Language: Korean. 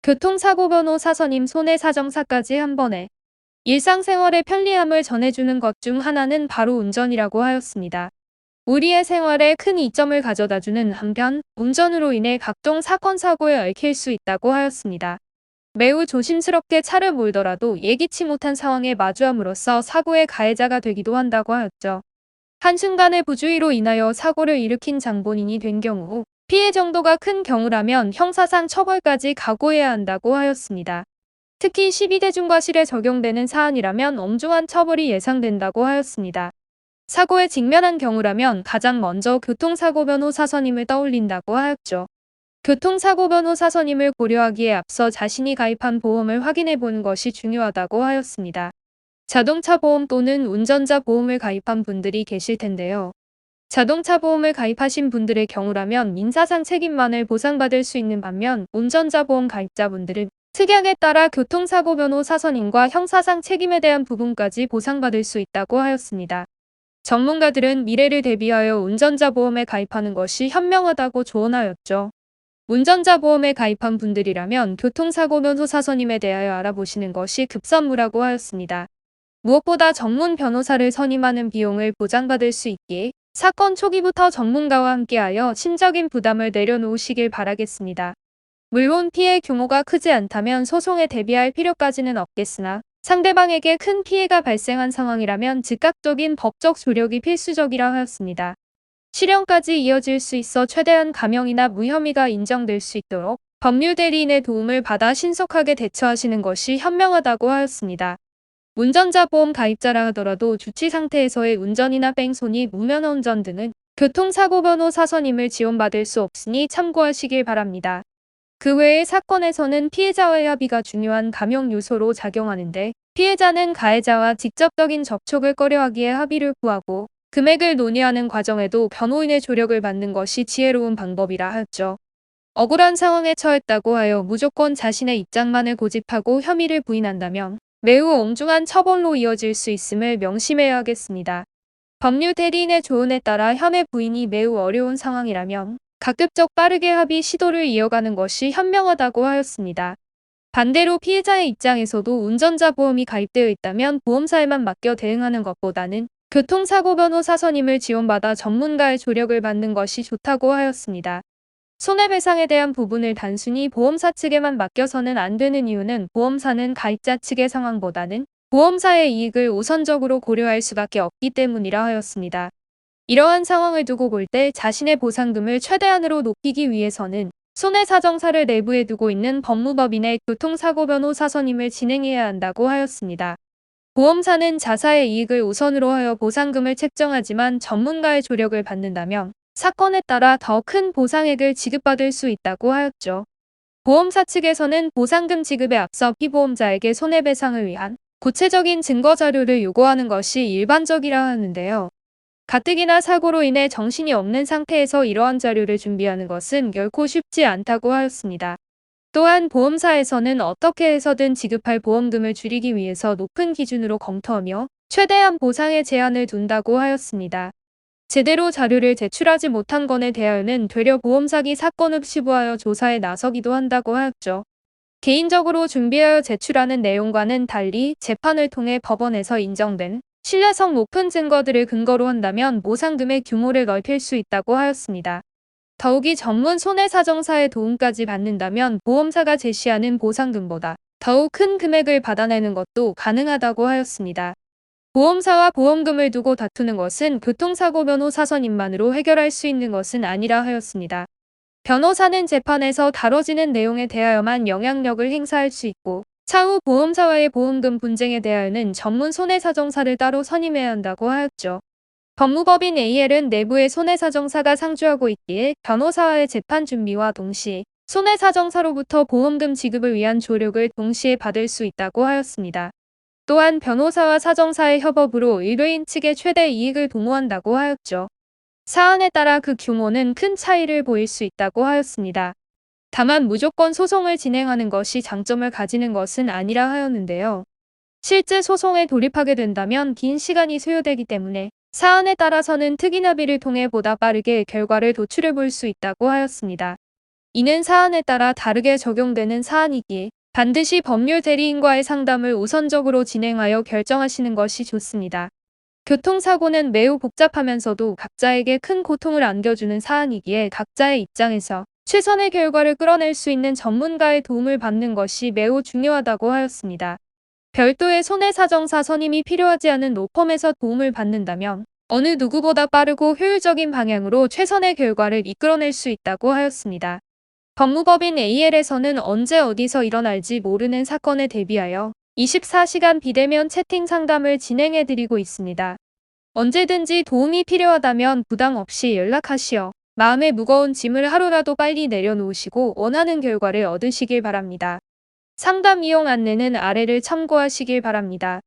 교통사고 변호사 선임 손해사정사까지 한 번에. 일상생활의 편리함을 전해주는 것 중 하나는 바로 운전이라고 하였습니다. 우리의 생활에 큰 이점을 가져다주는 한편, 운전으로 인해 각종 사건 사고에 얽힐 수 있다고 하였습니다. 매우 조심스럽게 차를 몰더라도 예기치 못한 상황에 마주함으로써 사고의 가해자가 되기도 한다고 하였죠. 한순간의 부주의로 인하여 사고를 일으킨 장본인이 된 경우, 피해 정도가 큰 경우라면 형사상 처벌까지 각오해야 한다고 하였습니다. 특히 12대중과실에 적용되는 사안이라면 엄중한 처벌이 예상된다고 하였습니다. 사고에 직면한 경우라면 가장 먼저 교통사고 변호사 선임을 떠올린다고 하였죠. 교통사고 변호사 선임을 고려하기에 앞서 자신이 가입한 보험을 확인해 보는 것이 중요하다고 하였습니다. 자동차 보험 또는 운전자 보험을 가입한 분들이 계실 텐데요. 자동차 보험을 가입하신 분들의 경우라면 민사상 책임만을 보상받을 수 있는 반면 운전자 보험 가입자분들은 특약에 따라 교통사고 변호사 선임과 형사상 책임에 대한 부분까지 보상받을 수 있다고 하였습니다. 전문가들은 미래를 대비하여 운전자 보험에 가입하는 것이 현명하다고 조언하였죠. 운전자 보험에 가입한 분들이라면 교통사고 변호사 선임에 대하여 알아보시는 것이 급선무라고 하였습니다. 무엇보다 전문 변호사를 선임하는 비용을 보장받을 수 있기에 사건 초기부터 전문가와 함께하여 심적인 부담을 내려놓으시길 바라겠습니다. 물론 피해 규모가 크지 않다면 소송에 대비할 필요까지는 없겠으나 상대방에게 큰 피해가 발생한 상황이라면 즉각적인 법적 조력이 필수적이라 하였습니다. 실형까지 이어질 수 있어 최대한 감형이나 무혐의가 인정될 수 있도록 법률 대리인의 도움을 받아 신속하게 대처하시는 것이 현명하다고 하였습니다. 운전자 보험 가입자라 하더라도 주치 상태에서의 운전이나 뺑소니, 무면허운전 등은 교통사고 변호사 선임을 지원받을 수 없으니 참고하시길 바랍니다. 그 외의 사건에서는 피해자와의 합의가 중요한 감형 요소로 작용하는데 피해자는 가해자와 직접적인 접촉을 꺼려하기에 합의를 구하고 금액을 논의하는 과정에도 변호인의 조력을 받는 것이 지혜로운 방법이라 하였죠. 억울한 상황에 처했다고 하여 무조건 자신의 입장만을 고집하고 혐의를 부인한다면 매우 엄중한 처벌로 이어질 수 있음을 명심해야 하겠습니다. 법률 대리인의 조언에 따라 혐의 부인이 매우 어려운 상황이라면 가급적 빠르게 합의 시도를 이어가는 것이 현명하다고 하였습니다. 반대로 피해자의 입장에서도 운전자 보험이 가입되어 있다면 보험사에만 맡겨 대응하는 것보다는 교통사고 변호사 선임을 지원받아 전문가의 조력을 받는 것이 좋다고 하였습니다. 손해배상에 대한 부분을 단순히 보험사 측에만 맡겨서는 안 되는 이유는 보험사는 가입자 측의 상황보다는 보험사의 이익을 우선적으로 고려할 수밖에 없기 때문이라 하였습니다. 이러한 상황을 두고 볼 때 자신의 보상금을 최대한으로 높이기 위해서는 손해사정사를 내부에 두고 있는 법무법인의 교통사고 변호사 선임을 진행해야 한다고 하였습니다. 보험사는 자사의 이익을 우선으로 하여 보상금을 책정하지만 전문가의 조력을 받는다면 사건에 따라 더 큰 보상액을 지급받을 수 있다고 하였죠. 보험사 측에서는 보상금 지급에 앞서 피보험자에게 손해배상을 위한 구체적인 증거자료를 요구하는 것이 일반적이라 하는데요. 가뜩이나 사고로 인해 정신이 없는 상태에서 이러한 자료를 준비하는 것은 결코 쉽지 않다고 하였습니다. 또한 보험사에서는 어떻게 해서든 지급할 보험금을 줄이기 위해서 높은 기준으로 검토하며 최대한 보상의 제한을 둔다고 하였습니다. 제대로 자료를 제출하지 못한 건에 대하여는 되려 보험사기 사건 흡시부하여 조사에 나서기도 한다고 하였죠. 개인적으로 준비하여 제출하는 내용과는 달리 재판을 통해 법원에서 인정된 신뢰성 높은 증거들을 근거로 한다면 보상금의 규모를 넓힐 수 있다고 하였습니다. 더욱이 전문 손해사정사의 도움까지 받는다면 보험사가 제시하는 보상금보다 더욱 큰 금액을 받아내는 것도 가능하다고 하였습니다. 보험사와 보험금을 두고 다투는 것은 교통사고 변호사 선임만으로 해결할 수 있는 것은 아니라 하였습니다. 변호사는 재판에서 다뤄지는 내용에 대하여만 영향력을 행사할 수 있고 차후 보험사와의 보험금 분쟁에 대하여는 전문 손해사정사를 따로 선임해야 한다고 하였죠. 법무법인 AL은 내부의 손해사정사가 상주하고 있기에 변호사와의 재판 준비와 동시에 손해사정사로부터 보험금 지급을 위한 조력을 동시에 받을 수 있다고 하였습니다. 또한 변호사와 사정사의 협업으로 의뢰인 측의 최대 이익을 도모한다고 하였죠. 사안에 따라 그 규모는 큰 차이를 보일 수 있다고 하였습니다. 다만 무조건 소송을 진행하는 것이 장점을 가지는 것은 아니라 하였는데요. 실제 소송에 돌입하게 된다면 긴 시간이 소요되기 때문에 사안에 따라서는 특이합의를 통해 보다 빠르게 결과를 도출해 볼 수 있다고 하였습니다. 이는 사안에 따라 다르게 적용되는 사안이기에 반드시 법률 대리인과의 상담을 우선적으로 진행하여 결정하시는 것이 좋습니다. 교통사고는 매우 복잡하면서도 각자에게 큰 고통을 안겨주는 사안이기에 각자의 입장에서 최선의 결과를 끌어낼 수 있는 전문가의 도움을 받는 것이 매우 중요하다고 하였습니다. 별도의 손해사정사 선임이 필요하지 않은 로펌에서 도움을 받는다면 어느 누구보다 빠르고 효율적인 방향으로 최선의 결과를 이끌어낼 수 있다고 하였습니다. 법무법인 AL에서는 언제 어디서 일어날지 모르는 사건에 대비하여 24시간 비대면 채팅 상담을 진행해드리고 있습니다. 언제든지 도움이 필요하다면 부담 없이 연락하시어 마음의 무거운 짐을 하루라도 빨리 내려놓으시고 원하는 결과를 얻으시길 바랍니다. 상담 이용 안내는 아래를 참고하시길 바랍니다.